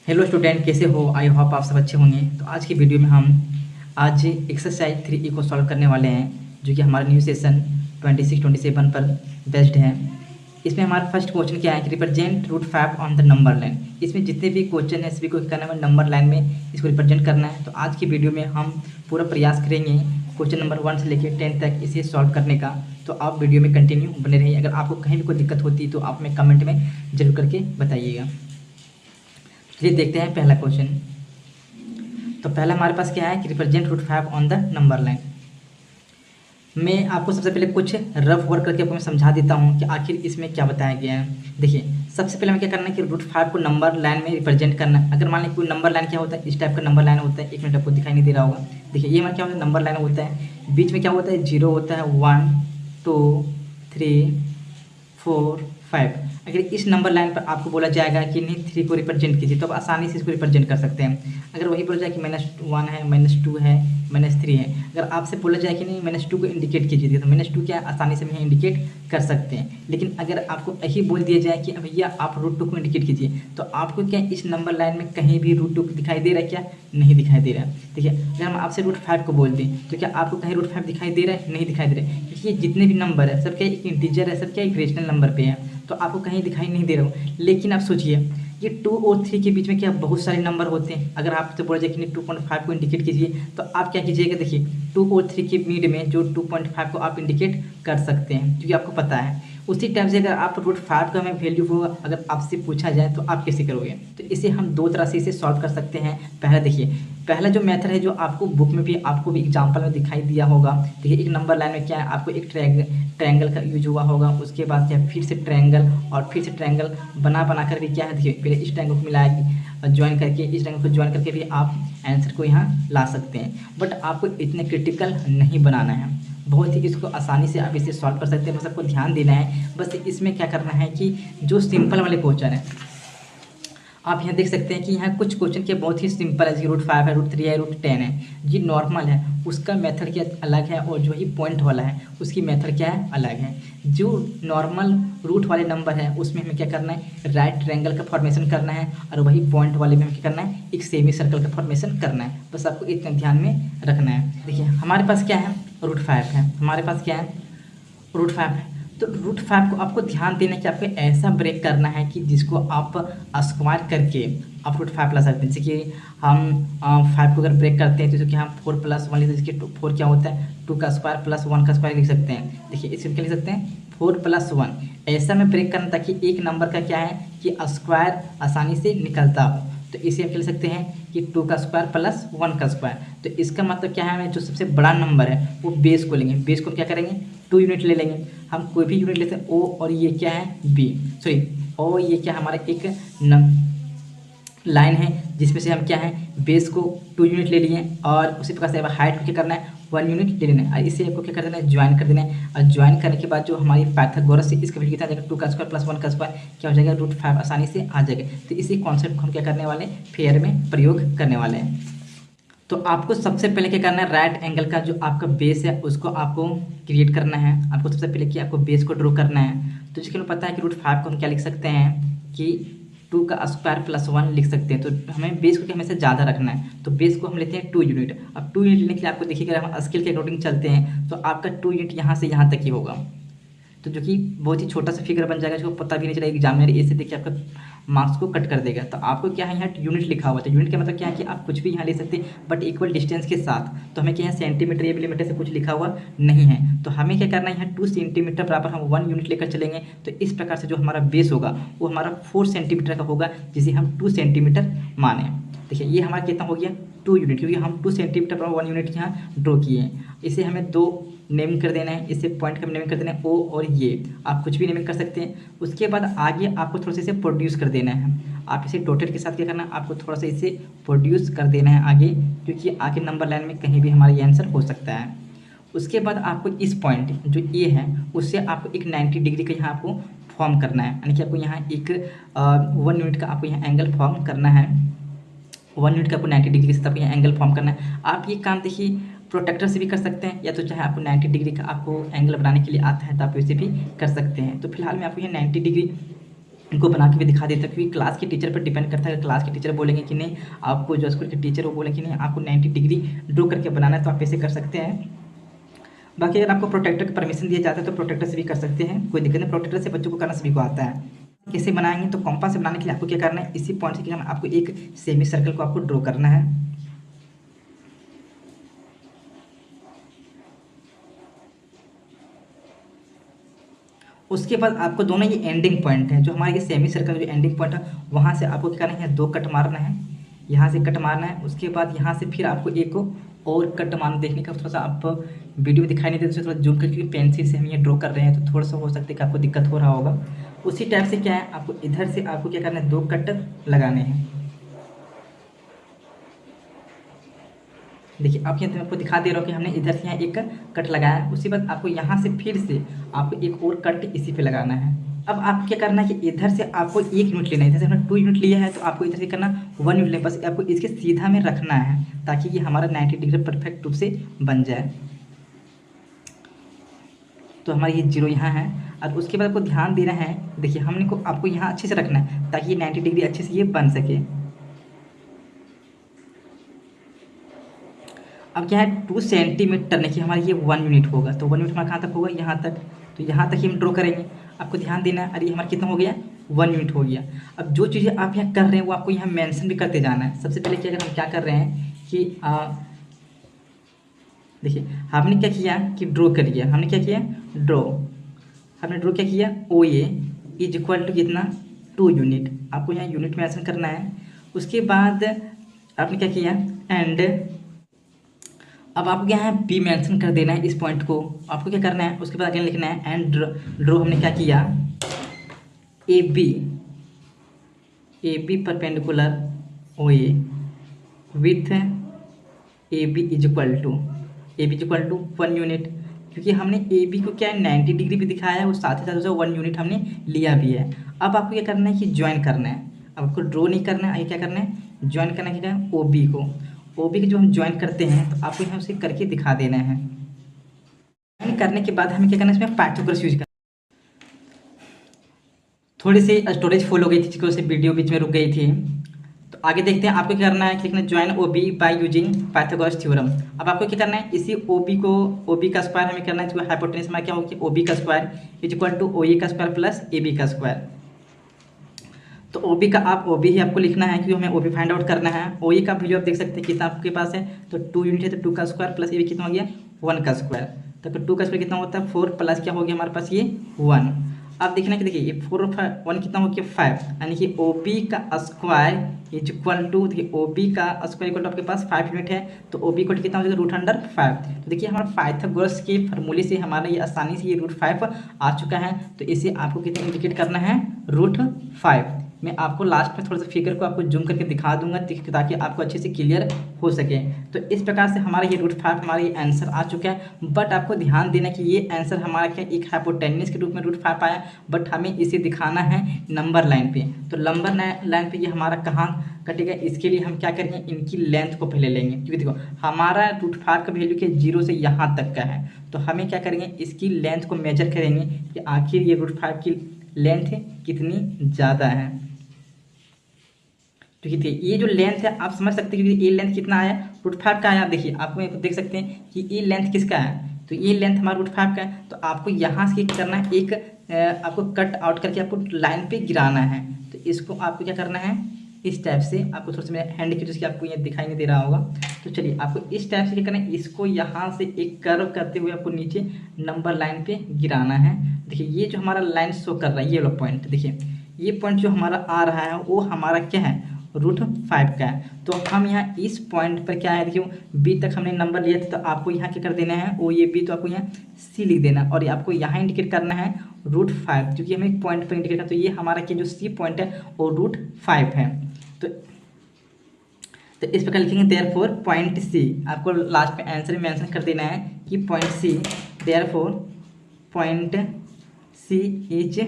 Hello student, कैसे हो? I hope आप सब अच्छे होंगे। तो आज की वीडियो में हम आज एक्सरसाइज 3E को सॉल्व करने वाले हैं, जो कि हमारा न्यू सेशन 26-27 पर बेस्ड है। इसमें हमारा फर्स्ट क्वेश्चन क्या है कि represent root 5 on the number line. इसमें जितने भी क्वेश्चन है सभी को क्या करना है, नंबर लाइन में इसको रिप्रेजेंट करना है। तो आज की वीडियो में हम पूरा प्रयास करेंगे क्वेश्चन नंबर 1 से लेकर 10 तक इसे सॉल्व करने का। तो आप वीडियो में कंटिन्यू बने रहिए। अगर आपको कहीं भी कोई दिक्कत होती है तो आप हमें कमेंट में जरूर करके बताइएगा। चलिए देखते हैं पहला क्वेश्चन। तो पहला हमारे पास क्या है कि represent root 5 on the number line. मैं आपको सबसे पहले कुछ रफ वर्क करके आपको मैं समझा देता हूँ कि आखिर इसमें क्या बताया गया है। देखिए, सबसे पहले हमें क्या करना है कि रूट 5 को नंबर लाइन में रिप्रेजेंट करना है। अगर मान लीजिए कोई नंबर लाइन क्या होता है, इस टाइप का नंबर लाइन होता है। एक मिनट, आपको दिखाई नहीं दे रहा होगा। देखिए, ये हमारा क्या होता है, नंबर लाइन होता है। बीच में क्या होता है, 0 होता है, 1 2 3 4 5। अगर इस नंबर लाइन पर आपको बोला जाएगा कि नहीं 3 को रिप्रेजेंट कीजिए, तो आप आसानी से इसको रिप्रेजेंट कर सकते हैं। अगर वही बोला जाए कि -1 है, -2 है, -3 है, अगर आपसे बोला जाए कि नहीं -2 को इंडिकेट कीजिए, तो -2 क्या है, आसानी से हम यहाँ इंडिकेट कर सकते हैं। लेकिन अगर आपको यही बोल दिया जाए कि भैया आप √2 को इंडिकेट कीजिए, तो आपको क्या इस नंबर लाइन में कहीं भी √2 दिखाई दे रहा है? क्या नहीं दिखाई दे रहा है। देखिए, अगर हम आपसे √5 को बोल दें तो क्या आपको कहीं √5 दिखाई दे रहा है? नहीं दिखाई दे रहा है, क्योंकि ये जितने भी नंबर है सब क्या एक इंटीजर है, सब क्या एक रेशनल नंबर पे है, तो आपको कहीं दिखाई नहीं दे रहा हो। लेकिन आप सोचिए, ये 2 और 3 के बीच में क्या बहुत सारे नंबर होते हैं। अगर आपसे बोला जाए कि 2.5 को इंडिकेट कीजिए, तो आप क्या कीजिएगा, देखिए 2 और 3 के मिड में जो 2.5 को आप इंडिकेट कर सकते हैं, क्योंकि आपको पता है। उसी टाइम से अगर आप √5 का हमें वैल्यू को अगर आपसे पूछा जाए तो आप कैसे करोगे? तो इसे हम दो तरह से इसे सॉल्व कर सकते हैं। पहला देखिए, पहला जो मेथड है जो आपको बुक में भी आपको भी एग्जाम्पल में दिखाई दिया होगा। देखिए, एक नंबर लाइन में क्या है, आपको एक ट्रायंगल का यूज हुआ होगा। उसके बाद क्या, फिर से ट्रायंगल और फिर से ट्रायंगल बना कर भी क्या है, देखिए पहले इस ट्रायंगल को मिलाया, ज्वाइन करके इस ट्रायंगल को ज्वाइन करके भी आप आंसर को यहाँ ला सकते हैं। बट आपको इतने क्रिटिकल नहीं बनाना है, बहुत ही इसको आसानी से आप इसे सॉल्व कर सकते हैं। बस आपको ध्यान देना है, बस इसमें क्या करना है कि जो सिंपल वाले क्वेश्चन है, आप यहाँ देख सकते हैं कि यहाँ कुछ क्वेश्चन के बहुत ही सिंपल है, जैसे √5 है, √3 है, √10 है, ये नॉर्मल है, उसका मेथड क्या अलग है, और जो ही पॉइंट वाला है उसकी मेथड क्या है, अलग है। जो नॉर्मल रूट वाले नंबर है उसमें हमें क्या करना है, राइट ट्रायंगल का फॉर्मेशन करना है, और वही पॉइंट वाले में हमें क्या करना है, एक सेमी सर्कल का फॉर्मेशन करना है। बस आपको इतना ध्यान में रखना है। देखिए, हमारे पास क्या है, √5 है, हमारे पास क्या है, √5 है। तो √5 को आपको ध्यान देना है कि आपको ऐसा ब्रेक करना है कि जिसको आप स्क्वायर करके आप √5 ला सकते हैं। जैसे कि हम 5 को अगर ब्रेक करते हैं तो जैसे कि हम 4 + 1 लिख सकते हैं। 4 क्या होता है, 2 का स्क्वायर प्लस 1 का स्क्वायर लिख सकते हैं। देखिए, इसको क्या लिख सकते हैं, 4 + 1। ऐसा में ब्रेक करना ताकि एक नंबर का क्या है कि स्क्वायर आसानी से निकलता हो। तो इसे हम लिख सकते हैं कि 2 का स्क्वायर प्लस 1 का स्क्वायर। तो इसका मतलब क्या है, हमें जो सबसे बड़ा नंबर है वो बेस को लेंगे। बेस को क्या करेंगे, 2 यूनिट ले लेंगे। हम कोई भी यूनिट लेते हैं, ओ और ये क्या है, बी, सॉरी, ओ ये क्या हमारा एक लाइन है जिसमें से हम क्या है, बेस को 2 यूनिट ले लिए, और उसी प्रकार से हाइट को क्या करना है, 1 यूनिट ले लेना है। और इसे आपको क्या कर देना है, ज्वाइन कर देना है। और ज्वाइन करने के बाद जो हमारी पाइथागोरस है इसका वैल्यू कितना आ जाएगा, 2 का स्क्वायर प्लस 1 का स्क्वायर क्या हो जाएगा, √5 आसानी से आ जाएगा। तो इसी कॉन्सेप्ट को हम क्या करने वाले हैं, फेयर में प्रयोग करने वाले हैं। तो आपको सबसे पहले क्या करना है, राइट एंगल का जो आपका बेस है उसको आपको क्रिएट करना है। आपको सबसे पहले कि आपको बेस को ड्रॉ करना है। तो जिसके लिए पता है कि √5 को हम क्या लिख सकते हैं कि 2 का स्क्वायर प्लस 1 लिख सकते हैं। तो हमें बेस को क्या हमेशा ज़्यादा रखना है, तो बेस को हम लेते हैं 2 यूनिट। अब 2 यूनिट लेने के लिए आपको देखिएगा, अगर हम स्केल के अकॉर्डिंग चलते हैं तो आपका 2 यूनिट यहाँ से यहाँ तक ही होगा। तो जो कि बहुत ही छोटा सा फिगर बन जाएगा, जिसको पता भी नहीं चलेगा, एग्जामिनर ऐसे देखिए आपका मार्क्स को कट कर देगा। तो आपको क्या है, यहाँ यूनिट लिखा हुआ है। तो यूनिट का मतलब क्या है कि आप कुछ भी यहाँ ले सकते हैं, बट इक्वल डिस्टेंस के साथ। तो हमें क्या है, सेंटीमीटर या मिलीमीटर से कुछ लिखा हुआ नहीं है। तो हमें क्या करना है, यहाँ 2 सेंटीमीटर बराबर हम 1 यूनिट लेकर चलेंगे। तो इस प्रकार से जो हमारा बेस होगा वो हमारा 4 सेंटीमीटर का होगा, जिसे हम 2 सेंटीमीटर माने। देखिए, ये हमारा कितना हो गया, 2 यूनिट, क्योंकि हम 2 सेंटीमीटर पर 1 यूनिट यहाँ ड्रॉ किए हैं। इसे हमें 2 नेमिंग कर देना है, इसे पॉइंट का नेमिंग कर देना है, ओ और ये आप कुछ भी नेमिंग कर सकते हैं। उसके बाद आगे आपको थोड़ा सा इसे प्रोड्यूस कर देना है। आप इसे डॉटेड के साथ क्या करना है, आपको थोड़ा सा इसे प्रोड्यूस कर देना है आगे, क्योंकि आगे नंबर लाइन में कहीं भी हमारा ये आंसर हो सकता है। उसके बाद आपको इस पॉइंट जो ए है उससे आपको एक 90 डिग्री का यहाँ आपको फॉर्म करना है, यानी कि आपको यहाँ एक 1 यूनिट का आपको यहाँ एंगल फॉर्म करना है। 1 यूनिट का आपको 90 डिग्री से तब यहाँ एंगल फॉर्म करना है। आप ये काम देखिए प्रोटेक्टर से भी कर सकते हैं, या तो चाहे आपको 90 डिग्री का आपको एंगल बनाने के लिए आता है तो आप इसे भी कर सकते हैं। तो फिलहाल मैं आपको यहाँ 90 डिग्री इनको बना के भी दिखा देता हूँ, क्योंकि क्लास के टीचर पर डिपेंड करता है। अगर क्लास के टीचर बोलेंगे कि नहीं, आपको जो स्कूल के टीचर वो बोलेंगे कि नहीं आपको 90 डिग्री ड्रॉ करके बनाना है, तो आप ऐसे कर सकते हैं। बाकी अगर आपको प्रोटेक्टर की परमिशन दिया जाता है तो प्रोटेक्टर से भी कर सकते हैं, कोई दिक्कत नहीं। प्रोटेक्टर से बच्चों को करना सभी को आता है। कैसे बनाएंगे, तो कॉम्पास से बनाने के लिए आपको क्या करना है, इसी पॉइंट से क्या करना है, आपको एक सेमी सर्कल को आपको ड्रॉ करना है। उसके बाद आपको दोनों ये एंडिंग पॉइंट है, जो हमारे ये सेमी सर्कल जो एंडिंग पॉइंट है, वहाँ से आपको क्या करना है, 2 कट मारना है। यहाँ से कट मारना है, उसके बाद यहाँ से फिर आपको एक और कट मारना। देखने का थोड़ा सा आप वीडियो में दिखाई नहीं देते, थोड़ा जूम करके पेंसिल से हम ये ड्रॉ कर रहे हैं, तो थोड़ा सा हो सकता है कि आपको दिक्कत हो रहा होगा। उसी टाइप से क्या है, आपको इधर से आपको क्या करना है, 2 कट लगाने हैं। देखिए अब यहाँ आपको दिखा दे रहा हूँ कि हमने इधर से यहाँ एक कट लगाया, उसके बाद आपको यहाँ से फिर से आपको एक और कट इसी पे लगाना है। अब आपको क्या करना है कि इधर से आपको 1 यूनिट लेना है। इधर से हमने 2 यूनिट लिया है, तो आपको इधर से करना 1 यूनिट लेना, बस आपको इसके सीधा में रखना है, ताकि ये हमारा 90 डिग्री परफेक्ट रूप से बन जाए। तो हमारा ये 0 यहाँ है। और उसके बाद आपको ध्यान देना है, देखिए हमने को आपको यहाँ अच्छे से रखना है, ताकि ये 90 डिग्री अच्छे से ये बन सके। अब क्या है, 2 सेंटीमीटर नहीं, हमारा ये 1 यूनिट होगा, तो 1 यूनिट हमारा कहाँ तक होगा, यहाँ तक। तो यहाँ तक ही हम ड्रॉ करेंगे। आपको ध्यान देना है, अरे हमारा कितना हो गया, 1 यूनिट हो गया। अब जो चीज़ें आप यहाँ कर रहे हैं वो आपको यहाँ मेंशन भी करते जाना है। सबसे पहले क्या हम क्या कर रहे हैं कि देखिए हमने क्या किया कि ड्रॉ कर लिया। हमने क्या किया, हमने ड्रॉ क्या किया, ओ ए इज इक्वल टू कितना, 2 यूनिट। आपको यहाँ यूनिट मेंशन करना है। उसके बाद आपने क्या किया, एंड अब आपको यहाँ बी मेंशन कर देना है इस पॉइंट को। आपको क्या करना है, उसके बाद अगेन लिखना है एंड ड्रॉ। हमने क्या किया, A B perpendicular O A with A B is equal to 1 unit, क्योंकि हमने ए बी को क्या है 90 डिग्री भी दिखाया है, और साथ ही साथ उसे 1 यूनिट हमने लिया भी है। अब आपको क्या करना है कि ज्वाइन करना है। अब आपको ड्रॉ नहीं करना है, आगे क्या करना है, ज्वाइन करना है। क्या है, ओ बी को जो हम ज्वाइन करते हैं, तो आपको यहाँ उसे करके दिखा देना है। ज्वाइन करने के बाद हमें क्या करना है, इसमें पाइथागोरस यूज करना। थोड़ी सी स्टोरेज फुल हो गई थी, जिसकी वजह से वीडियो बीच में रुक गई थी। तो आगे देखते हैं आपको क्या करना है, लिखना join O B by using Pythagoras theorem. अब आपको क्या करना है, इसी ओ बी का स्क्वायर हमें करना है, जो हाइपोटेनस हमारा क्या होगी, ओ बी का square is equal to O A का स्क्वायर प्लस ए बी का स्क्वायर। तो ओ बी का आप ओ बी ही आपको लिखना है, क्योंकि हमें ओ बी फाइंड आउट करना है। ओ ए का वैल्यू आप देख सकते हैं कितना आपके पास है, तो 2 यूनिट है, तो 2 का स्क्वायर प्लस ए बी कितना हो गया, 1 का स्क्वायर। तो 2 का स्क्वायर कितना होता है, 4 प्लस क्या हो गया हमारे पास ये 1। अब देखना कि देखिए ये 4 और 1 कितना हो गया 5, यानी कि ओ बी का स्क्वायर इज इक्वल टू, देखिए ओ बी का स्क्वायर इक्वल टू आपके पास 5 यूनिट है, तो ओ बी इक्वल कितना हो जाएगा, √5। तो देखिए हमारा पाइथागोरस के फार्मूले से हमारा ये आसानी से ये √5 आ चुका है। तो इसे आपको कितना इंडिकेट करना है, √5। मैं आपको लास्ट में थोड़ा सा फिगर को आपको जूम करके दिखा दूंगा, ताकि आपको अच्छे से क्लियर हो सके। तो इस प्रकार से हमारा ये √5 हमारा ये आंसर आ चुका है। बट आपको ध्यान देना कि ये आंसर हमारा क्या एक हाइपोटेन्यूस के रूप में √5 आया, बट हमें इसे दिखाना है नंबर लाइन पे। तो नंबर लाइन पे ये हमारा कहाँ कटेगा, इसके लिए हम क्या करेंगे, इनकी लेंथ को पहले लेंगे। क्योंकि देखो हमारा √5 का वैल्यू क्या 0 से यहाँ तक का है, तो हमें क्या करेंगे, इसकी लेंथ को मेजर करेंगे कि आखिर ये √5 की लेंथ कितनी ज़्यादा है। तो देखिए ये जो लेंथ है आप समझ सकते हैं, क्योंकि ये लेंथ कितना आया, √5 का आया। आप देखिए आपको देख सकते हैं कि ये लेंथ किसका है, तो ये लेंथ हमारा √5 का है। तो आपको यहाँ से करना है, एक आपको कट आउट करके आपको लाइन पे गिराना है। तो इसको आपको क्या करना है, इस टाइप से आपको थोड़ा सा मेरा हैंड की जिसकी आपको ये दिखाई नहीं दे रहा होगा। तो चलिए आपको इस टाइप से क्या करना है, इसको यहाँ से एक कर्व करते हुए आपको नीचे नंबर लाइन पे गिराना है। देखिए ये जो हमारा लाइन शो कर रहा है, ये वाला पॉइंट, देखिए ये पॉइंट जो हमारा आ रहा है वो हमारा क्या है, √5 का है। तो हम यहाँ इस पॉइंट पर क्या है, देखिए बी तक हमने नंबर लिया था, तो आपको यहाँ क्या कर देना है, ओ ये बी, तो आपको यहाँ सी लिख देना, और आपको यहाँ इंडिकेट करना है √5, क्योंकि हमें एक पॉइंट पर इंडिकेट करना। तो ये हमारा क्या जो सी पॉइंट है वो √5 है। तो इस प्रकार लिखेंगे देयरफॉर पॉइंट सी, आपको लास्ट में आंसर में मेंशन कर देना है कि point C, therefore point C is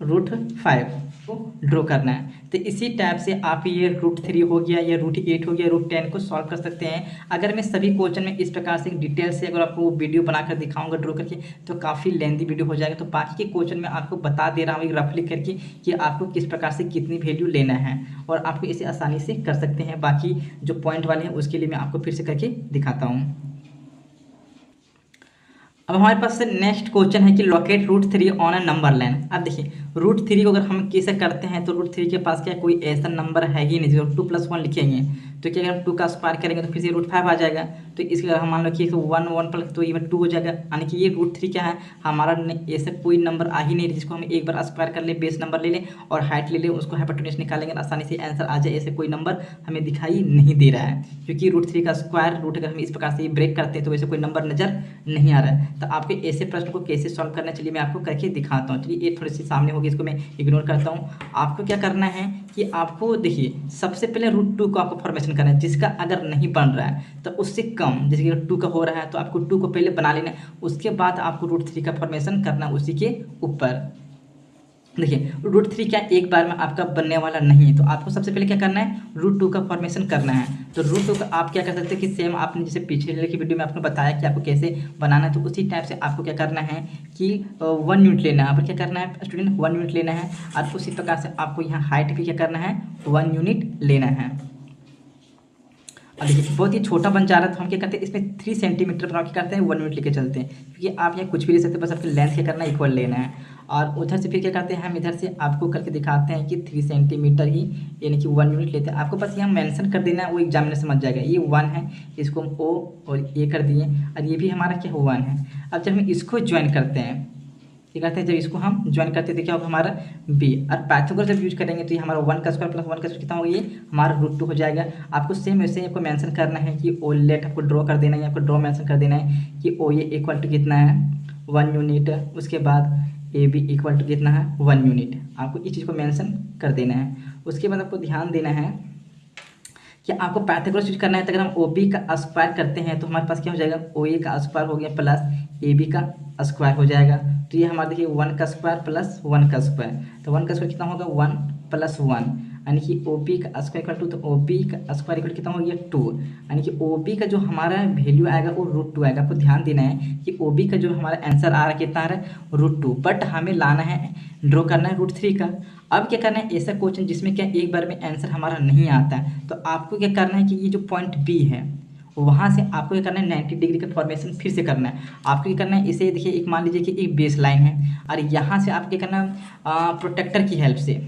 √5 को ड्रॉ करना है। तो तो इसी टाइप से आप ये √3 हो गया या √8 हो गया, √10 को सॉल्व कर सकते हैं। अगर मैं सभी क्वेश्चन में इस प्रकार से डिटेल से अगर आपको वीडियो बनाकर दिखाऊंगा ड्रॉ करके तो काफ़ी लेंथी वीडियो हो जाएगा। तो बाकी के क्वेश्चन में आपको बता दे रहा हूँ रफली करके कि आपको किस प्रकार से कितनी वैल्यू लेना है और आपको इसे आसानी से कर सकते हैं। बाकी जो पॉइंट वाले हैं उसके लिए मैं आपको फिर से करके दिखाता हूँ। अब हमारे पास नेक्स्ट क्वेश्चन है कि locate √3 on a number line. अब देखिए √3 को अगर हम कैसे करते हैं तो √3 के पास क्या कोई ऐसा नंबर है ही नहीं। जो 2 + 1 लिखेंगे तो क्या अगर 2 का स्क्वायर करेंगे तो फिर से √5 आ जाएगा। तो इसके अगर हम मान लो कि 1 1 प्लस तो ये 2 हो जाएगा, यानी कि ये √3 क्या है हमारा ऐसा कोई नंबर आ ही नहीं जिसको हम एक बार स्क्वायर कर ले, बेस नंबर ले लें और हाइट ले लें, उसको हाइपोटेन्यूज निकालेंगे आसानी से आंसर आ जाए। ऐसे कोई नंबर हमें दिखाई नहीं दे रहा है क्योंकि √3 का स्क्वायर रूट अगर हम इस प्रकार से ब्रेक करते हैं तो वैसे कोई नंबर नजर नहीं आ रहा है। तो आपके ऐसे प्रश्न को कैसे सॉल्व करना चलिए मैं आपको करके दिखाता हूँ। चलिए ये थोड़ी सी सामने होगी, इसको मैं इग्नोर करता हूँ। आपको क्या करना है कि आपको देखिए सबसे पहले √2 को आपको फॉर्मेशन करना है, जिसका अगर नहीं बन रहा है तो उससे कम, जैसे कि 2 का हो रहा है तो आपको 2 को पहले बना लेना है, उसके बाद आपको √3 का फॉर्मेशन करना है उसी के ऊपर। देखिए √3 क्या एक बार में आपका बनने वाला नहीं है, तो आपको सबसे पहले क्या करना है √2 का फॉर्मेशन करना है। तो √2 का आप क्या कर सकते हैं कि सेम आपने जैसे पिछले की वीडियो में आपने बताया कि आपको कैसे बनाना है, तो उसी टाइप से आपको क्या करना है कि 1 यूनिट लेना है। आप क्या करना है स्टूडेंट 1 यूनिट लेना है और उसी प्रकार से आपको यहाँ हाइट भी क्या करना है 1 यूनिट लेना है। अब देखिए बहुत ही छोटा बन जा रहा है तो हम क्या करते हैं इसमें 3 सेंटीमीटर बना के करते हैं 1 यूनिट लेके चलते हैं, क्योंकि आप यहाँ कुछ भी ले सकते हैं, बस आपकी लेंथ क्या करना है इक्वल लेना है। और उधर से फिर क्या करते हैं हम इधर से आपको करके दिखाते हैं कि 3 सेंटीमीटर ही यानी कि 1 यूनिट लेते हैं। आपको बस यहाँ मेंशन कर देना है, वो एग्जामिनर समझ जाएगा ये 1 है, इसको हम O और ये कर दिए और ये भी हमारा क्या 1 है। अब जब हम इसको ज्वाइन करते हैं क्या करते हैं, जब इसको हम ज्वाइन करते हैं तो क्या होगा हमारा b, और पाइथागोरस जब यूज करेंगे तो ये हमारा 1 का स्क्वायर प्लस 1 का स्क्वायर कितना होगा ये हमारा √2 हो जाएगा। आपको सेम वैसे आपको मेंशन करना है कि ओ लेट आपको ड्रॉ कर देना है, आपको ड्रॉ मेंशन कर देना है कि ओ ये इक्वल टू कितना है 1 यूनिट, उसके बाद ए बी इक्वल टू कितना है 1 यूनिट। आपको इस चीज़ को मेंशन कर देना है। उसके बाद आपको ध्यान देना है कि आपको पाइथागोरस यूज करना है। तो अगर हम ओ बी का स्क्वायर करते हैं तो हमारे पास क्या हो जाएगा ओ ए का स्क्वायर हो गया प्लस ए बी का स्क्वायर हो जाएगा। तो ये हमारा देखिए 1 का स्क्वायर प्लस 1 का स्क्वायर, तो 1 का स्क्वायर कितना होगा 1 + 1, यानी कि ओ बी का स्क्वायर इक्वल टू, तो ओ बी का स्क्वायर इक्वल कितना हो गया 2, यानी कि ओ बी का जो हमारा वैल्यू आएगा वो √2 आएगा। आपको ध्यान देना है कि ओ बी का जो हमारा आंसर आ रहा है कितना आ रहा है √2, बट हमें लाना है ड्रॉ करना है √3 का। अब क्या करना है ऐसा क्वेश्चन जिसमें क्या एक बार में आंसर हमारा नहीं आता है, तो आपको क्या करना है कि ये जो पॉइंट बी है वहाँ से आपको क्या करना है 90 डिग्री का फॉर्मेशन फिर से करना है। आपको क्या करना है इसे देखिए एक मान लीजिए कि एक बेस लाइन है और यहाँ से आपको क्या करना है प्रोटेक्टर की हेल्प से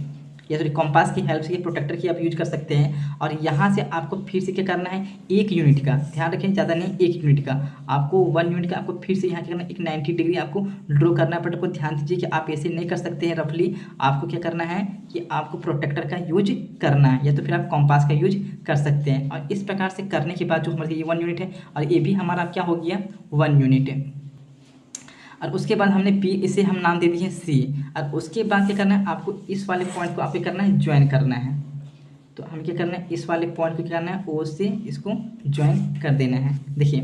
या सॉरी कॉम्पास की हेल्प से ये प्रोटेक्टर की आप यूज कर सकते हैं, और यहाँ से आपको फिर से क्या करना है 1 यूनिट का, ध्यान रखें ज़्यादा नहीं 1 यूनिट का, आपको 1 यूनिट का आपको फिर से यहाँ क्या करना है एक 90 डिग्री आपको ड्रॉ करना है। बट आपको ध्यान दीजिए कि आप ऐसे नहीं कर सकते हैं रफली, आपको क्या करना है कि आपको प्रोटेक्टर का यूज करना है या तो फिर आप कॉम्पास का यूज कर सकते हैं। और इस प्रकार से करने के बाद जो हमारे ये 1 यूनिट है और ये भी हमारा क्या हो गया 1 यूनिट है। और उसके बाद हमने पी इसे हम नाम दे दिए सी, और उसके बाद क्या करना है आपको इस वाले पॉइंट को आपको करना है ज्वाइन करना है। तो हमें क्या करना है इस वाले पॉइंट को क्या करना है ओ से इसको ज्वाइन कर देना है। देखिए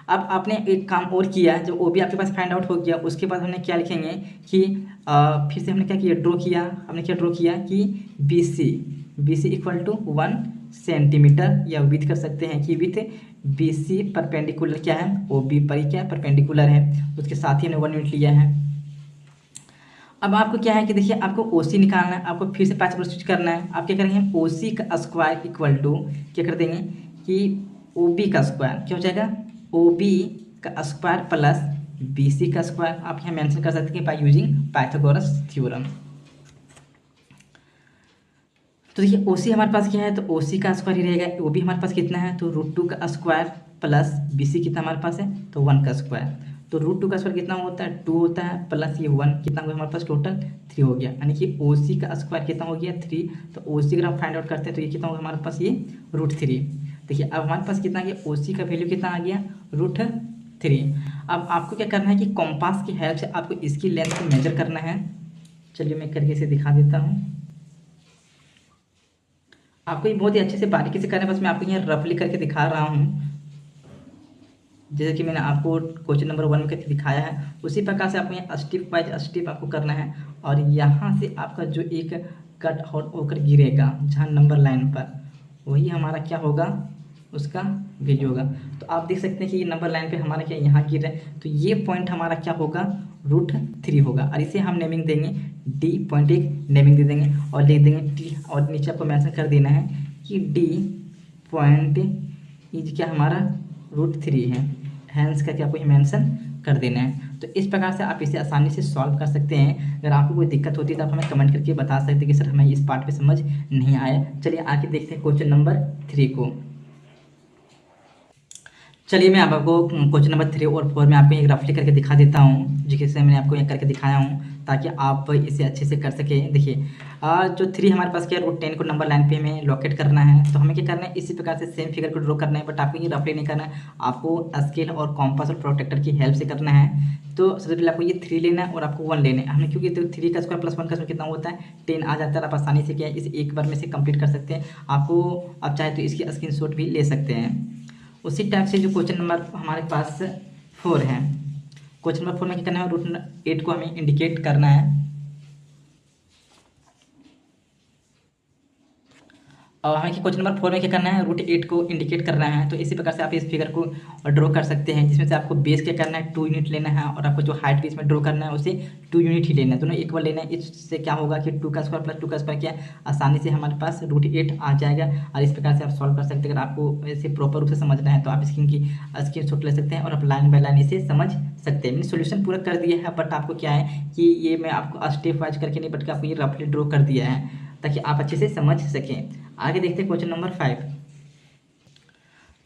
अब आपने एक काम और किया, जब ओ भी आपके पास फाइंड आउट हो गया उसके बाद हमने क्या लिखेंगे कि फिर से हमने क्या किया ड्रॉ किया, हमने क्या ड्रॉ किया कि B C equal to 1 centimetre, या विथ कर सकते हैं कि विथ बी सी परपेंडिकुलर क्या है ओ बी पर क्या है परपेंडिकुलर है, उसके साथ ही हमने 1 यूनिट लिया है। अब आपको क्या है कि देखिए आपको ओ सी निकालना है, आपको फिर से 5 स्विच करना है। आप क्या करेंगे ओ सी का स्क्वायर इक्वल टू क्या कर देंगे कि ओ बी का स्क्वायर क्या हो जाएगा ओ बी का स्क्वायर प्लस बी सी का स्क्वायर। आप यहाँ मेंशन कर सकते हैं बाय यूजिंग पाइथागोरस थ्योरम। तो देखिए ओ सी हमारे पास क्या है तो ओ सी का स्क्वायर ही रहेगा, ओ बी हमारे पास कितना है तो √2 का स्क्वायर प्लस बी सी कितना हमारे पास है तो 1 का स्क्वायर। तो √2 का स्क्वायर कितना होता है 2 होता है प्लस ये 1 कितना हुआ हमारे पास टोटल 3 हो गया, यानी कि ओ सी का स्क्वायर कितना हो गया 3। तो ओ सी अगर हम फाइंड आउट करते हैं तो ये कितना होगा हमारे पास ये √3। देखिए अब हमारे पास कितना आ गया ओ सी का वैल्यू कितना आ गया √3। अब आपको क्या करना है कि कॉम्पास की हेल्प से आपको इसकी लेंथ को मेजर करना है। चलिए मैं करके इसे दिखा देता हूँ। आपको ये बहुत ही अच्छे से बारीकी से करना है, बस मैं आपको यहाँ रफली करके दिखा रहा हूँ जैसे कि मैंने आपको क्वेश्चन नंबर 1 में करके दिखाया है, उसी प्रकार से आपको यहाँ स्टेप बाय स्टेप आपको करना है। और यहाँ से आपका जो एक कट आउट होकर गिरेगा जहाँ नंबर लाइन पर, वही हमारा क्या होगा, उसका वैल्यू होगा। तो आप देख सकते हैं कि ये नंबर लाइन पे हमारा क्या यहाँ गिर रहा है, तो ये पॉइंट हमारा क्या होगा, √3 होगा। और इसे हम नेमिंग देंगे डी पॉइंट, एक नेमिंग दे देंगे और लिख देंगे टी, और नीचे आपको मेंशन कर देना है कि डी पॉइंट इज क्या हमारा √3 है, हैंस करके आपको ये मेंशन कर देना है। तो इस प्रकार से आप इसे आसानी से सॉल्व कर सकते हैं। अगर आपको कोई दिक्कत होती है तो आप हमें कमेंट करके बता सकते हैं कि सर हमें इस पार्ट पे समझ नहीं आया। चलिए आगे देखते हैं क्वेश्चन नंबर 3 को। चलिए मैं आपको क्वेश्चन नंबर 3 और 4 में आपको एक रफली करके दिखा देता हूँ, जिससे मैंने आपको ये करके दिखाया हूँ ताकि आप इसे अच्छे से कर सकें। देखिए जो 3 हमारे पास क्या है, √10 को नंबर लाइन पे हमें लोकेट करना है। तो हमें क्या करना है, इसी प्रकार से सेम फिगर को ड्रॉ करना है, बट आपको ये रफली नहीं करना है, आपको स्केल और कॉम्पास और प्रोटेक्टर की हेल्प से करना है। तो सबसे पहले आपको ये 3 लेना है और आपको 1 लेना है। हमें क्योंकि तो 3 का स्क्वायर प्लस 1 का स्क्वायर कितना होता है, 10 आ जाता है। आप आसानी से क्या है, इस एक बार में से कंप्लीट कर सकते हैं। आपको आप चाहे तो इसकी स्क्रीनशॉट भी ले सकते हैं। उसी टाइप से जो क्वेश्चन नंबर हमारे पास 4 है, क्वेश्चन नंबर 4 में क्या करना है, √8 को हमें इंडिकेट करना है। और हमें क्वेश्चन नंबर 4 में क्या करना है, √8 को इंडिकेट करना है। तो इसी प्रकार से आप इस फिगर को ड्रॉ कर सकते हैं, जिसमें से आपको बेस क्या करना है, 2 यूनिट लेना है, और आपको जो हाइट भी इसमें ड्रॉ करना है उसे 2 यूनिट ही लेना है, दोनों इक्वल लेना है। इससे क्या होगा कि 2 का स्क्वायर प्लस 2 का स्क्वायर क्या आसानी से हमारे पास √8 आ जाएगा। और इस प्रकार से आप सॉल्व कर सकते हैं। अगर आपको इसे प्रॉपर रूप से समझना है तो आप स्क्रीनशॉट ले सकते हैं और आप लाइन बाय लाइन इसे समझ सकते हैं। मैंने सोल्यूशन पूरा कर दिया है, बट आपको क्या है कि ये मैं आपको स्टेप वाइज करके नहीं, बट आपको ये रफली ड्रॉ कर दिया है ताकि आप अच्छे से समझ सकें। आगे देखते हैं क्वेश्चन नंबर 5।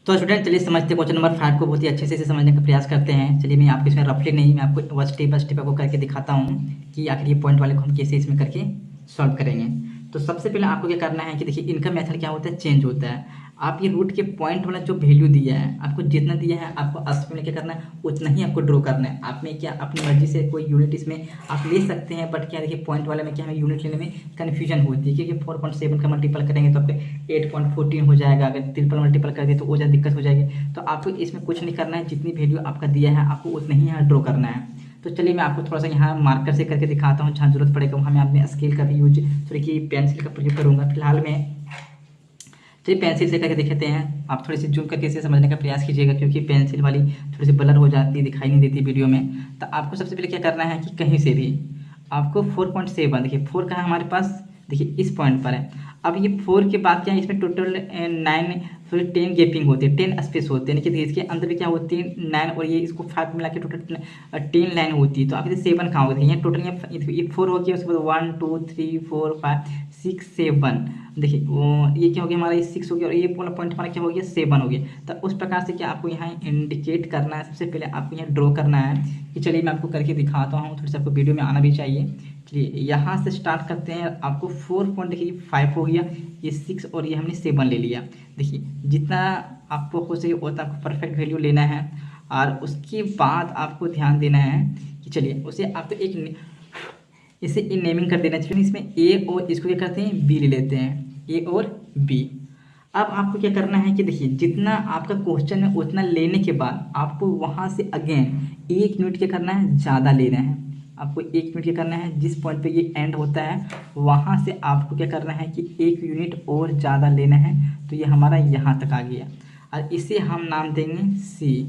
तो स्टूडेंट चलिए समझते हैं क्वेश्चन नंबर 5 को, बहुत ही अच्छे से समझने का प्रयास करते हैं। चलिए मैं आपको इसमें रफली नहीं, मैं आपको स्टेप बाय स्टेप आपको करके दिखाता हूँ कि आखिर ये पॉइंट वाले को हम कैसे इसमें करके सॉल्व करेंगे। तो सबसे पहले आपको क्या करना है कि देखिए इनका मेथड क्या होता है, चेंज होता है। आप ये रूट के पॉइंट वाला जो वैल्यू दिया है, आपको जितना दिया है आपको अस्सी में क्या करना है, उतना ही आपको ड्रॉ करना है। आप में क्या अपनी मर्जी से कोई यूनिट इसमें आप ले सकते हैं, बट क्या देखिए पॉइंट वाले में क्या हमें यूनिट लेने में कन्फ्यूजन होती है, क्योंकि 4.7 का मल्टीपल करेंगे तो आपके 8.14 हो जाएगा। अगर ट्रिपल मल्टीपल कर दिए तो वो ज़्यादा दिक्कत हो जाएगी। तो आपको इसमें कुछ नहीं करना है, जितनी वैल्यू आपका दिया है आपको उतना ही यहाँ ड्रॉ करना है। तो चलिए मैं आपको थोड़ा सा यहाँ मार्कर से करके दिखाता हूँ, जहाँ जरूरत पड़ेगा वहाँ मैं अपने स्केल का भी यूज, सॉरी कि पेंसिल का प्रयोग करूँगा। फिलहाल मैं चलिए पेंसिल से करके दिखाते हैं। आप थोड़ी सी जूम करके इसे समझने का प्रयास कीजिएगा, क्योंकि पेंसिल वाली थोड़ी सी ब्लर हो जाती है, दिखाई नहीं देती वीडियो में। तो आपको सबसे पहले क्या करना है कि कहीं से भी आपको 4.7, देखिए 4 कहाँ हमारे पास, देखिए इस पॉइंट पर है। अब ये 4 के बाद क्या है, इसमें टोटल 10 गैपिंग होती है, 10 स्पेस होते हैं। देखिए इसके अंदर भी क्या होती है 9, और ये इसको 5 मिला के टोटल 10 लाइन होती है। तो आप इसे 7 कहाँ होती है, यहाँ टोटल ये 4 हो गया, उसके बाद 1 2 3 4 5 6 7, देखिए ये क्या हो गया हमारा, ये 6 हो गया, और ये पूरा पॉइंट हमारा क्या हो गया, 7 हो गया। तो उस प्रकार से क्या आपको यहाँ इंडिकेट करना है, सबसे पहले आपको यहाँ ड्रॉ करना है। कि चलिए मैं आपको करके दिखाता हूँ, थोड़ी सा आपको वीडियो में आना भी चाहिए। चलिए यहाँ से स्टार्ट करते हैं। आपको 4 पॉइंट देखिए 5 हो गया, ये 6 और ये हमने 7 ले लिया। देखिए जितना आपको हो सके उतना आपको परफेक्ट वैल्यू लेना है। और उसके बाद आपको ध्यान देना है कि चलिए उसे आपको एक इसे नेमिंग कर देना चाहिए। इसमें ए और इसको क्या करते हैं, बी ले लेते हैं, ए और बी। अब आपको क्या करना है कि देखिए जितना आपका क्वेश्चन है उतना लेने के बाद आपको वहाँ से अगेन 1 यूनिट क्या करना है, ज़्यादा लेना है। आपको 1 यूनिट क्या करना है, जिस पॉइंट पे ये एंड होता है वहाँ से आपको क्या करना है कि 1 यूनिट और ज़्यादा लेना है। तो ये हमारा यहाँ तक आ गया, और इसे हम नाम देंगे सी,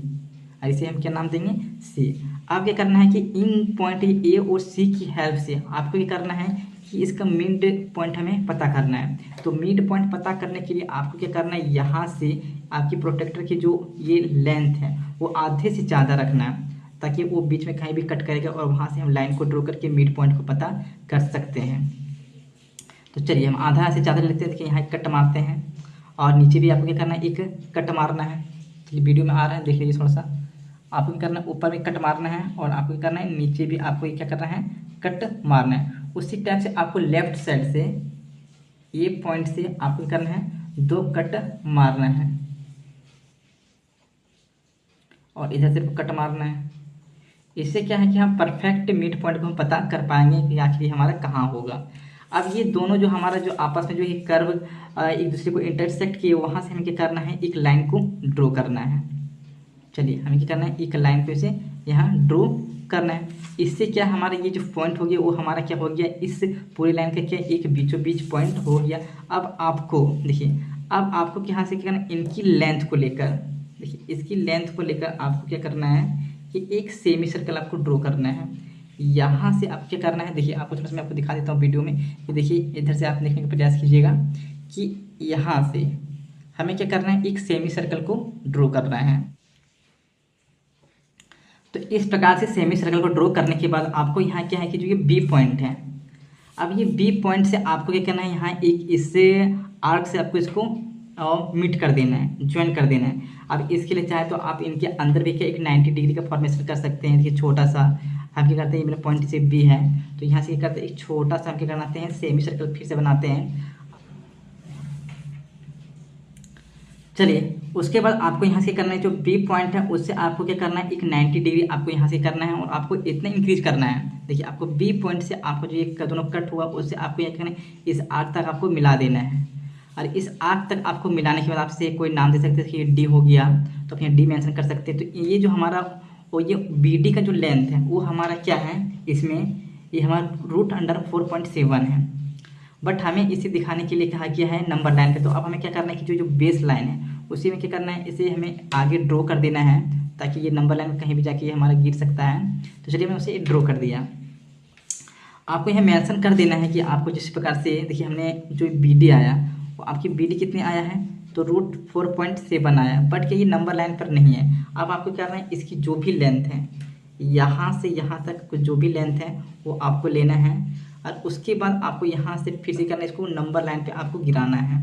और इसे हम क्या नाम देंगे, सी। अब क्या करना है कि इन पॉइंट ए और सी की हेल्प से आपको क्या करना है कि इसका मिड पॉइंट हमें पता करना है। तो मिड पॉइंट पता करने के लिए आपको क्या करना है, यहाँ से आपकी प्रोटेक्टर की जो ये लेंथ है वो आधे से ज़्यादा रखना है, ताकि वो बीच में कहीं भी कट करेगा और वहाँ से हम लाइन को ड्रॉ करके मिड पॉइंट को पता कर सकते हैं। तो चलिए हम आधा से ज़्यादा लेते हैं, देखिए यहाँ कट मारते हैं, और नीचे भी आपको क्या करना है, एक कट मारना है। चलिए वीडियो में आ रहा है, देख लीजिए थोड़ा सा। आपको क्या करना है, ऊपर में कट मारना है, और आपको क्या करना है नीचे भी आपको क्या करना है, कट मारना है। उसी टाइप से आपको लेफ्ट साइड से ये पॉइंट से आपको क्या करना है, 2 कट मारना है, और इधर से कट मारना है। इससे क्या है कि हम परफेक्ट मिड पॉइंट को हम पता कर पाएंगे कि आखिर हमारा कहाँ होगा। अब ये दोनों जो हमारा जो आपस में जो ये कर्व एक दूसरे को इंटरसेक्ट किए, वहाँ से हमें क्या करना है, एक लाइन को ड्रॉ करना है। चलिए हमें क्या करना है, एक लाइन पे इसे यहाँ ड्रॉ करना है। इससे क्या हमारा ये जो पॉइंट हो गया वो हमारा क्या हो गया, इस पूरी लाइन का क्या एक बीचों बीच पॉइंट हो गया। अब आपको देखिए, अब आपको यहाँ से क्या करना, इनकी लेंथ को लेकर, देखिए इसकी लेंथ को लेकर आपको क्या करना है कि एक सेमी सर्कल आपको ड्रॉ करना है। यहाँ से आप क्या करना है, देखिए आपको थोड़ा सा मैं आपको दिखा देता हूँ वीडियो में कि देखिए इधर से आप देखने का प्रयास कीजिएगा कि यहाँ से हमें क्या करना है, एक सेमी सर्कल को ड्रॉ करना है। तो इस प्रकार से सेमी सर्कल को ड्रॉ करने के बाद आपको यहाँ क्या है कि जो ये बी पॉइंट है, अब ये बी पॉइंट से आपको क्या करना है, यहाँ एक इससे आर्क से आपको इसको मीट कर देना है, ज्वाइन कर देना है। अब इसके लिए चाहे तो आप इनके अंदर भी क्या एक 90 डिग्री का फॉर्मेशन कर सकते हैं। देखिए छोटा सा हम क्या करते हैं, मेरा पॉइंट से बी है तो यहाँ से क्या करते हैं, एक छोटा सा हम क्या बनाते हैं, सेमी सर्कल फिर से बनाते हैं। चलिए उसके बाद आपको यहाँ से करना है, जो बी पॉइंट है उससे आपको क्या करना है, एक 90 डिग्री आपको यहाँ से करना है और आपको इतना इंक्रीज करना है। देखिए आपको बी पॉइंट से आपको जो ये दोनों कट हुआ उससे आपको यहाँ करना है, इस आर्क तक आपको मिला देना है। और इस आर्क तक आपको मिलाने के बाद आपसे कोई नाम दे सकते हैं कि डी हो गया तो आप यहाँ डी मेंशन कर सकते हैं। तो ये जो हमारा वो ये बी डी का जो लेंथ है वो हमारा क्या है, इसमें ये हमारा √4.7 है। बट हमें इसे दिखाने के लिए कहा गया है नंबर लाइन पे। तो अब हमें क्या करना है कि जो बेस लाइन है उसी में क्या करना है, इसे हमें आगे ड्रॉ कर देना है ताकि ये नंबर लाइन कहीं भी जाके ये हमारा गिर सकता है। तो चलिए मैं उसे ड्रॉ कर दिया। आपको यहाँ मेंशन कर देना है कि आपको जिस प्रकार से देखिए हमने जो बी डी आया वो आपकी बी डी कितने आया है, तो √4.7 आया। बट क्या ये नंबर लाइन पर नहीं है। अब आपको क्या करना है, इसकी जो भी लेंथ है यहाँ से यहाँ तक जो भी लेंथ है वो आपको लेना है और उसके बाद आपको यहाँ से फिर से करना है, इसको नंबर लाइन पे आपको गिराना है।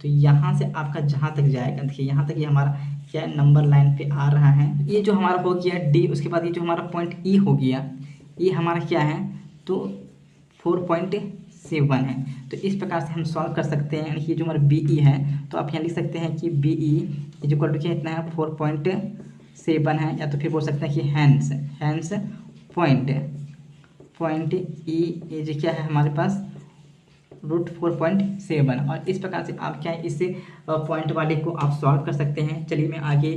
तो यहाँ से आपका जहाँ तक जाएगा, देखिए यहाँ तक ये हमारा क्या है, नंबर लाइन पे आ रहा है। ये जो हमारा हो गया डी, उसके बाद ये जो हमारा पॉइंट ई हो गया, ये हमारा क्या है, तो 4.7 है। तो इस प्रकार से हम सॉल्व कर सकते हैं। ये जो हमारा बी ई है तो आप यहाँ लिख सकते हैं कि B E is equal to क्या इतना है, 4.7 है। या तो फिर बोल सकते हैं कि हैंस पॉइंट ई इज क्या है हमारे पास √4.7। और इस प्रकार से आप क्या है इस पॉइंट वाले को आप सॉल्व कर सकते हैं। चलिए मैं आगे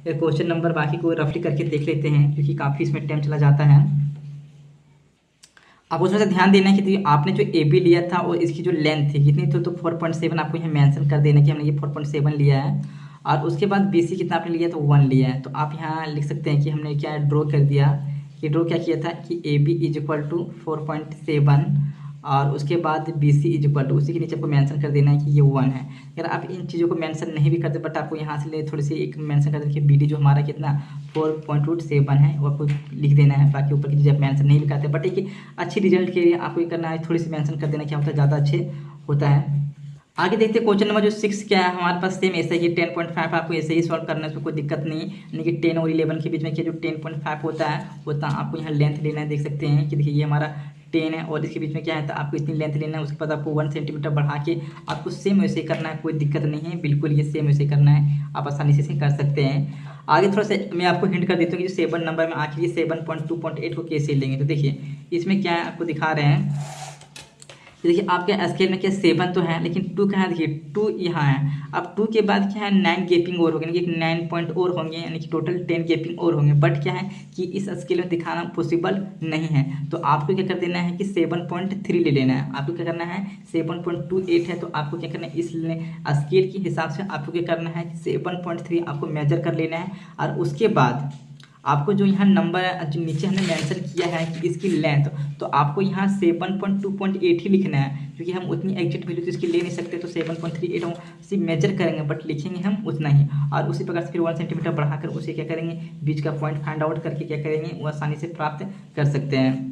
क्वेश्चन नंबर बाकी को रफली करके देख लेते हैं क्योंकि काफ़ी इसमें टाइम चला जाता है। आप उसमें से ध्यान देना है कि आपने जो ए बी लिया था और इसकी जो लेंथ थी कितनी थी, तो 4.7 आपको यहाँ मेंशन कर देना कि हमने ये 4.7 लिया है। और उसके बाद बी सी कितना आपने लिया, तो 1 लिया है। तो आप यहाँ लिख सकते हैं कि हमने क्या ड्रॉ कर दिया, कि ड्रॉ क्या किया था कि A B is equal to 4.7 और उसके बाद B C is equal to, उसी के नीचे आपको मेंशन कर देना है कि ये 1 है। अगर आप इन चीज़ों को मेंशन नहीं भी करते बट आपको यहाँ से ले थोड़ी सी एक मेंशन कर देना कि बी डी जो हमारा कितना 4.7 है वो आपको लिख देना है। बाकी ऊपर की चीज़ें आप मेंशन नहीं भी करते, बट एक अच्छी रिजल्ट के लिए आपको ये करना है, थोड़ी सी मेंशन कर देना क्या होता है, ज़्यादा अच्छे होता है। आगे देखते हैं क्वेश्चन नंबर जो 6 क्या है हमारे पास, सेम ऐसा ही 10.5 आपको ऐसे ही सॉल्व करना है, उसमें कोई दिक्कत नहीं। यानी कि 10 और 11 के बीच में क्या जो 10.5 होता है उतना आपको यहाँ लेंथ लेना है। देख सकते हैं कि देखिए ये हमारा 10 है और इसके बीच में क्या है, तो आपको इतनी लेंथ लेना है। उसके बाद आपको 1 सेंटीमीटर बढ़ा के आपको सेम वैसे करना है, कोई दिक्कत नहीं है, बिल्कुल ये सेम वैसे करना है, आप आसानी से कर सकते हैं। आगे थोड़ा सा मैं आपको हिंट कर देता हूँ कि 7 नंबर में आखिर ये 7.2.8 को कैसे लेंगे। तो देखिए इसमें क्या है आपको दिखा रहे हैं, देखिए आपके स्केल में क्या 7 तो है लेकिन 2 कहाँ है, देखिए 2 यहाँ है। अब 2 के बाद क्या है 9 गैपिंग और होंगे, यानी कि 9 पॉइंट और होंगे, यानी कि टोटल 10 गैपिंग और होंगे। बट क्या है कि इस स्केल में दिखाना पॉसिबल नहीं है। तो आपको क्या कर देना है कि 7.3 ले लेना है। आपको क्या करना है 7.28 है तो आपको क्या करना है इस स्केल के हिसाब से आपको क्या करना है 7.3 आपको मेजर कर लेना है। और उसके बाद आपको जो यहाँ नंबर जो नीचे हमने मेंशन किया है कि इसकी लेंथ, तो आपको यहाँ 7.2.8 ही लिखना है क्योंकि हम उतनी एग्जैक्ट वैल्यू तो इसकी ले नहीं सकते। तो 7.38 हम सिर्फ मेजर करेंगे बट लिखेंगे हम उतना ही। और उसी प्रकार से फिर 1 सेंटीमीटर बढ़ाकर उसे क्या करेंगे बीच का पॉइंट फाइंड आउट करके क्या करेंगे वो आसानी से प्राप्त कर सकते हैं।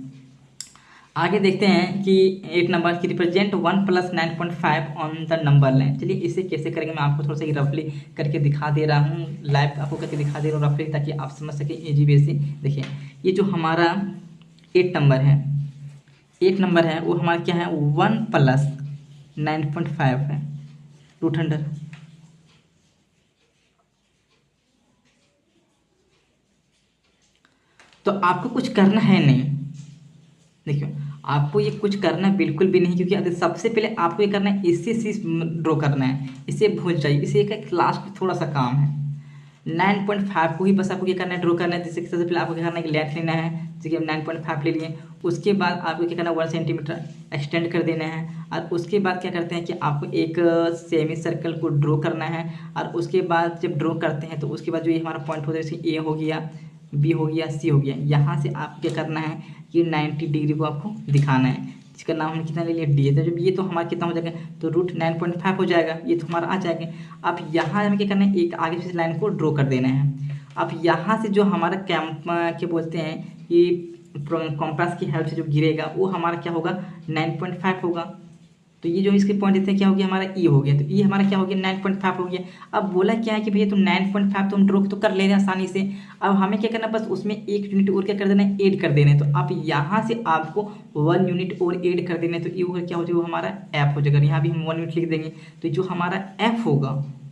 आगे देखते हैं कि 8 नंबर की represent 1 + 9.5 on the number line. चलिए इसे कैसे करेंगे मैं आपको थोड़ा सा रफली करके दिखा दे रहा हूँ, लाइव आपको करके दिखा दे रहा हूँ रफली ताकि आप समझ सकें इजी वे से। देखिए ये जो हमारा 8 नंबर है, 8 नंबर है वो हमारा क्या है 1 + 9.5 है √100। तो आपको कुछ करना है नहीं, देखियो आपको ये कुछ करना बिल्कुल भी नहीं, क्योंकि सबसे पहले आपको ये करना है इससे ड्रॉ करना है, इसे भूल जाइए, इसे एक लास्ट थोड़ा सा काम है। 9.5 को ही बस आपको क्या करना है, ड्रॉ करना है। जैसे कि सबसे पहले आपको क्या करना है कि लेंथ लेना है, जैसे कि हम 9.5 ले लिए। उसके बाद आपको क्या करना है 1 सेंटीमीटर एक्सटेंड कर देना है। और उसके बाद क्या करते हैं कि आपको एक सेमी सर्कल को ड्रॉ करना है। और उसके बाद जब ड्रॉ करते हैं तो उसके बाद जो ये हमारा पॉइंट होता है, जैसे ए हो गया, बी हो गया, सी हो गया, यहाँ से आपको क्या करना है कि 90 डिग्री को आपको दिखाना है, जिसका नाम हमने कितना ले लिया, डी है। तो जब ये तो हमारा कितना हो जाएगा, तो √9.5 हो जाएगा, ये तो हमारा आ जाएगा। अब यहाँ हमें क्या करना है, एक आगे से लाइन को ड्रॉ कर देना है। अब यहाँ से जो हमारा कैंप क्या बोलते हैं कि कॉम्पास की हेल्प से जो गिरेगा वो हमारा क्या होगा, 9.5 होगा। तो ये जो इसके पॉइंट देते हैं क्या हो गया, हमारा ई हो गया। तो ई हमारा क्या हो गया, 9.5 हो गया। अब बोला क्या है कि भैया तुम 9.5 तुम ड्रॉ तो कर ले रहे हैं आसानी से। अब हमें क्या करना है, बस उसमें 1 यूनिट और क्या कर देना है, ऐड कर देना है। तो आप यहाँ से आपको 1 यूनिट और ऐड कर देना है। तो ये क्या हो जाएगा, हमारा एफ हो जाएगा। यहाँ भी हम 1 यूनिट लिख देंगे। तो जो हमारा एफ होगा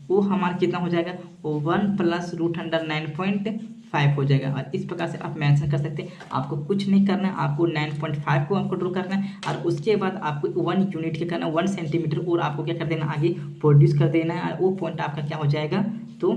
वो हमारा कितना हो जाएगा, 1 + √9.5 हो जाएगा। और इस प्रकार से आप मेंशन कर सकते हैं। आपको कुछ नहीं करना है, आपको 9.5 को आपको ड्रॉ करना है। और उसके बाद आपको 1 यूनिट क्या करना है, 1 सेंटीमीटर और आपको क्या कर देना, आगे प्रोड्यूस कर देना है। और वो पॉइंट आपका क्या हो जाएगा, तो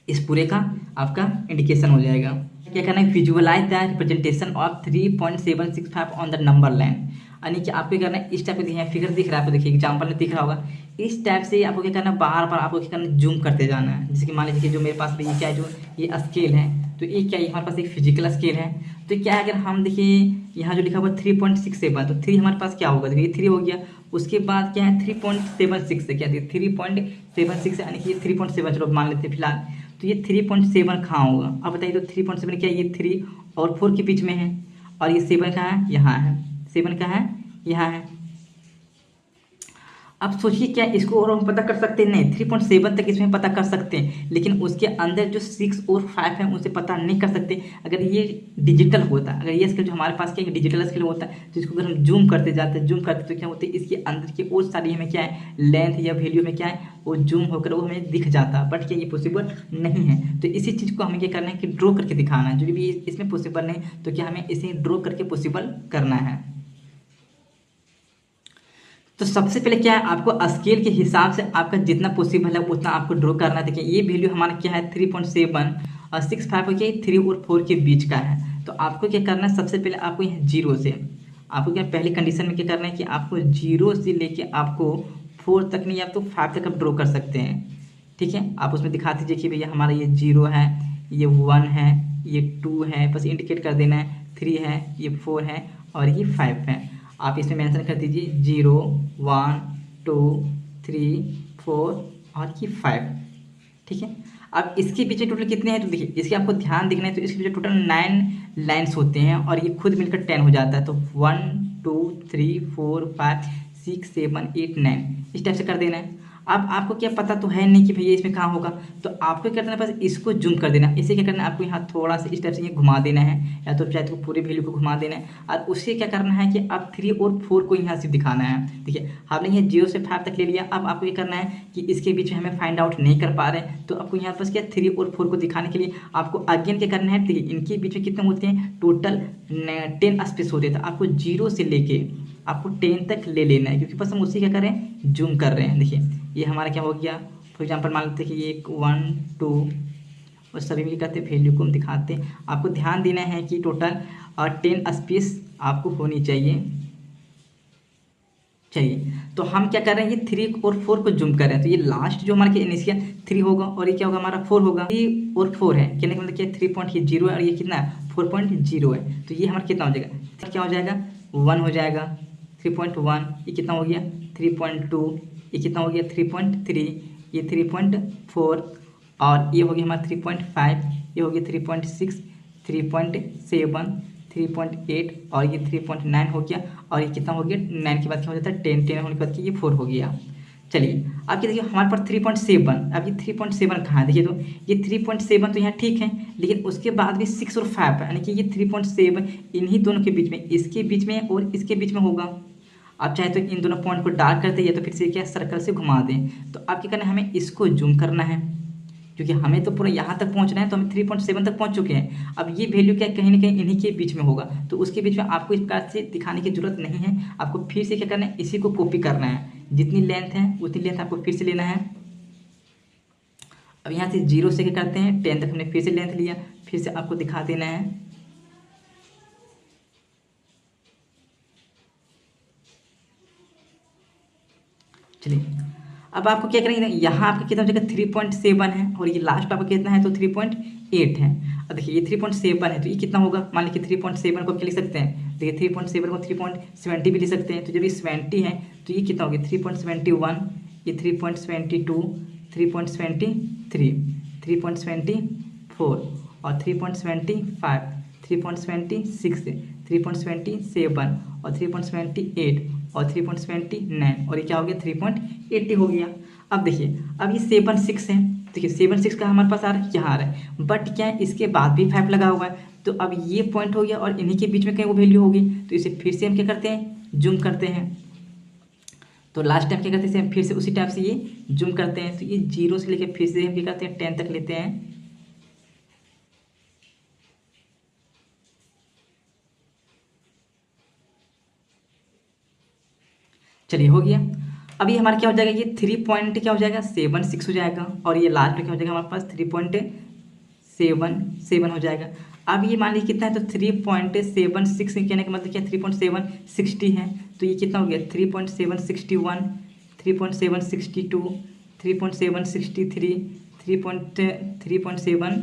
इस पूरे का आपका इंडिकेशन हो जाएगा। क्या करना है, visualise the representation of 3.765 on the number line. यानी कि आपको क्या करना है, इस टाइप का फिगर दिख रहा है आपको, देखिए एग्जाम्पल में दिख रहा होगा। इस टाइप से आपको क्या करना है, बार बार आपको क्या करना है, जूम करते जाना है। जैसे कि मान लीजिए कि जो मेरे पास भी ये क्या है, जो ये स्केल है, तो ये क्या है, हमारे पास एक फिजिकल स्केल है। तो क्या है, अगर हम देखिए यहाँ जो लिखा हुआ 3.67, तो 3 हमारे पास क्या होगा, देखिए 3 हो गया। उसके बाद क्या है 3.76 से क्या, 3.76 यानी कि ये 3.7 चलो मान लेते हैं फिलहाल। तो ये 3.7 कहाँ होगा, अब बताइए। तो 3.7 क्या है, ये 3 और 4 के बीच में है। और ये 7 कहाँ है, यहाँ है। 7 कहाँ है, यहाँ है। अब सोचिए क्या इसको और हम पता कर सकते हैं, नहीं 3.7 तक इसमें पता कर सकते हैं, लेकिन उसके अंदर जो 6 और 5 है उसे पता नहीं कर सकते। अगर ये डिजिटल होता, अगर ये स्केल जो हमारे पास क्या डिजिटल स्केल होता है, तो इसको अगर हम जूम करते जाते तो क्या होता है, इसके अंदर की और सारी हमें क्या है, लेंथ या वैल्यू में क्या है, वो जूम होकर वो हमें दिख जाता। बट क्या ये पॉसिबल नहीं है। तो इसी चीज़ को हमें क्या करना है कि ड्रॉ करके दिखाना है। जो भी इसमें पॉसिबल नहीं, तो क्या हमें इसे ड्रॉ करके पॉसिबल करना है। तो सबसे पहले क्या है, आपको स्केल के हिसाब से आपका जितना पॉसिबल है उतना आपको ड्रॉ करना है। देखिए ये वैल्यू हमारा क्या है, 3.7 और 65 क्या 3 और 4 के बीच का है। तो आपको क्या करना है, सबसे पहले आपको यहाँ 0 से आपको क्या पहली कंडीशन में क्या करना है कि आपको 0 से लेके आपको 4 तक नहीं, आप तो 5 तक आप ड्रॉ कर सकते हैं। ठीक है, आप उसमें दिखा दीजिए कि भैया हमारा ये 0 है, ये 1 है, ये 2 है, बस इंडिकेट कर देना है, 3 है, ये 4 है और ये 5 है। आप इसमें मेंशन कर दीजिए 0, 1, 2, 3, 4 और ये 5। ठीक है, अब इसके पीछे टोटल कितने हैं, तो देखिए इसके आपको ध्यान देखना है। तो इसके पीछे टोटल 9 लाइन्स होते हैं और ये खुद मिलकर 10 हो जाता है। तो 1, 2, 3, 4, 5, 6, 7, 8, 9 इस टाइप से कर देना है। अब आपको क्या पता तो है नहीं कि भैया इसमें कहाँ होगा, तो आपको क्या करना है, बस इसको जूम कर देना है। इसे क्या करना है, आपको यहाँ थोड़ा सा इस टाइप से ये घुमा देना है, या तो चाहे तो पूरे वैल्यू को घुमा देना है। और उससे क्या करना है कि अब 3 और 4 को यहाँ से दिखाना है। देखिए हमने ये 0 से 5 तक ले लिया। अब आपको ये करना है कि इसके बीच में हमें फाइंड आउट नहीं कर पा रहे हैं, तो आपको यहाँ पास क्या 3 और 4 को दिखाने के लिए आपको अगेन क्या करना है, देखिए इनके बीच में कितने होते हैं, टोटल 10 स्पेस होते हैं। तो आपको 0 से लेके आपको 10 तक ले लेना है, क्योंकि बस हम उसी क्या कर रहे हैं, जूम कर रहे हैं। देखिए ये हमारा क्या हो गया, फॉर एग्जांपल मान लेते हैं कि ये 1, 2 और सभी में कहते हैं वैल्यू को हम दिखाते हैं। आपको ध्यान देना है कि टोटल 10 स्पेस आपको होनी चाहिए। चलिए तो हम क्या कर रहे हैं, ये 3 और 4 को जूम कर रहे हैं। तो ये लास्ट जो हमारा इनिशियल 3 होगा और ये क्या होगा, हमारा 4 होगा। 3 और 4 है, कहने का मतलब क्या 3.0 है और ये कितना है 4.0 है। तो ये हमारा कितना हो जाएगा, क्या हो जाएगा 1 हो जाएगा। 3.1 ये कितना हो गया 3.2, ये कितना हो गया 3.3, ये 3.4 और ये हो गया हमारा 3.5, ये हो गया 3.6, 3.7, 3.8 और ये 3.9 हो गया। और ये कितना हो गया 9 के बाद क्या हो जाता है 10, 10 होने के बाद ये 4 हो गया। चलिए अब देखिए हमारे पास 3.7, अब ये 3.7 कहाँ है, देखिए तो ये 3.7 तो यहाँ ठीक है, लेकिन उसके बाद भी 6 और 5 यानी कि ये 3.7 इन्हीं दोनों के बीच में, इसके बीच में और इसके बीच में होगा। आप चाहे तो इन दोनों पॉइंट को डार्क करते या तो फिर से क्या सर्कल से घुमा दें। तो आप क्या करना है, हमें इसको जूम करना है, क्योंकि हमें तो पूरा यहाँ तक पहुँचना है। तो हम 3.7 तक पहुँच चुके हैं। अब ये वैल्यू क्या कहीं ना कहीं इन्हीं के बीच में होगा, तो उसके बीच में आपको इस प्रकार से दिखाने की जरूरत नहीं है। आपको फिर से क्या करना है, इसी को कॉपी करना है, जितनी लेंथ है उतनी लेंथ आपको फिर से लेना है। अब यहाँ से 0 से क्या करते हैं 10 तक हमने फिर से लेंथ लिया, फिर से आपको दिखा देना है। चलिए अब आपको क्या करेंगे, यहाँ आपका कितना हो जाएगा 3.7 है और ये लास्ट आपका कितना है तो 3.8 है। अब देखिए ये 3.7 है तो ये कितना होगा, मान लीजिए 3.7 को क्या लिख सकते हैं, देखिए 3.7 को 3.70 भी लिख सकते हैं। तो जब ये 70 है तो ये कितना हो गया 3.71, ये 3.72, 3.73, 3.74 और 3.75, 3.76, 3.77 और 3.78 और 3.79 और ये क्या हो गया 3.80 हो गया। अब देखिए अब ये 76 है, देखिए 76 का हमारे पास आ रहा है, यहाँ आ रहा है, बट क्या है इसके बाद भी 5 लगा हुआ है, तो अब ये पॉइंट हो गया और इन्हीं के बीच में कहीं वो वैल्यू होगी। तो इसे फिर से हम क्या करते हैं जूम करते हैं। तो लास्ट टाइम क्या करते हैं फिर से उसी टाइप से ये जूम करते हैं। तो ये 0 से लेकर फिर से हम क्या करते हैं 10 तक लेते हैं। चलिए हो गया। अभी हमारा क्या हो जाएगा, ये 3 पॉइंट क्या हो जाएगा 76 हो जाएगा और ये लास्ट में क्या हो जाएगा हमारे पास 3.77 हो जाएगा। अब ये मान लीजिए कितना है तो 3.76 कहने का मतलब क्या 3.760 है, तो ये कितना हो गया 3.761, 3.762, 3.763, 3.764,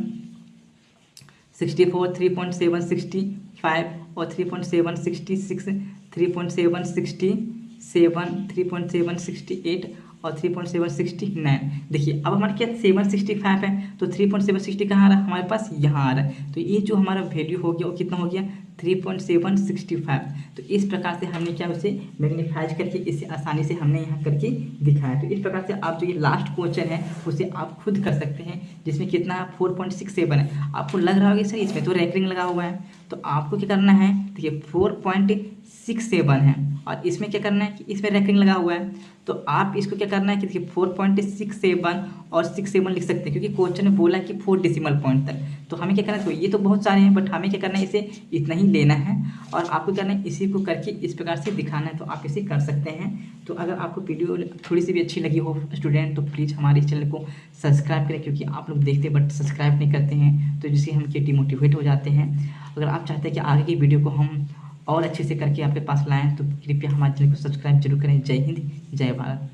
3.765 और 3.766, 3.767, 3.768 और 3.769। देखिए अब हमारे क्या 765 है तो 3.760 कहाँ आ रहा है हमारे पास यहाँ आ रहा है। तो ये जो हमारा वैल्यू हो गया वो कितना हो गया 3.765। तो इस प्रकार से हमने क्या उसे मैग्नीफाइज करके इसे आसानी से हमने यहाँ करके दिखाया। तो इस प्रकार से आप जो ये लास्ट क्वेश्चन है उसे आप खुद कर सकते हैं, जिसमें कितना 4.67 है। आपको लग रहा होगा सर इसमें तो रैंकिंग लगा हुआ है, तो आपको क्या करना है देखिए 4.67 है और इसमें क्या करना है कि इसमें रैंकिंग लगा हुआ है, तो आप इसको क्या करना है कि देखिए 4.67 और 67 लिख सकते हैं, क्योंकि क्वेश्चन में बोला है कि 4 डेसिमल पॉइंट तक। तो हमें क्या करना है, तो ये तो बहुत सारे हैं बट हमें क्या करना है इसे इतना ही लेना है और आपको करना है इसी को करके इस प्रकार से दिखाना है, तो आप इसे कर सकते हैं। तो अगर आपको वीडियो थोड़ी सी भी अच्छी लगी हो स्टूडेंट तो प्लीज़ हमारे चैनल को सब्सक्राइब करें, क्योंकि आप लोग देखते बट सब्सक्राइब नहीं करते हैं, तो जिससे हम डिमोटिवेट हो जाते हैं। अगर आप चाहते हैं कि आगे की वीडियो को हम और अच्छे से करके आपके पास लाएँ तो कृपया हमारे चैनल को सब्सक्राइब जरूर करें। जय हिंद, जय भारत।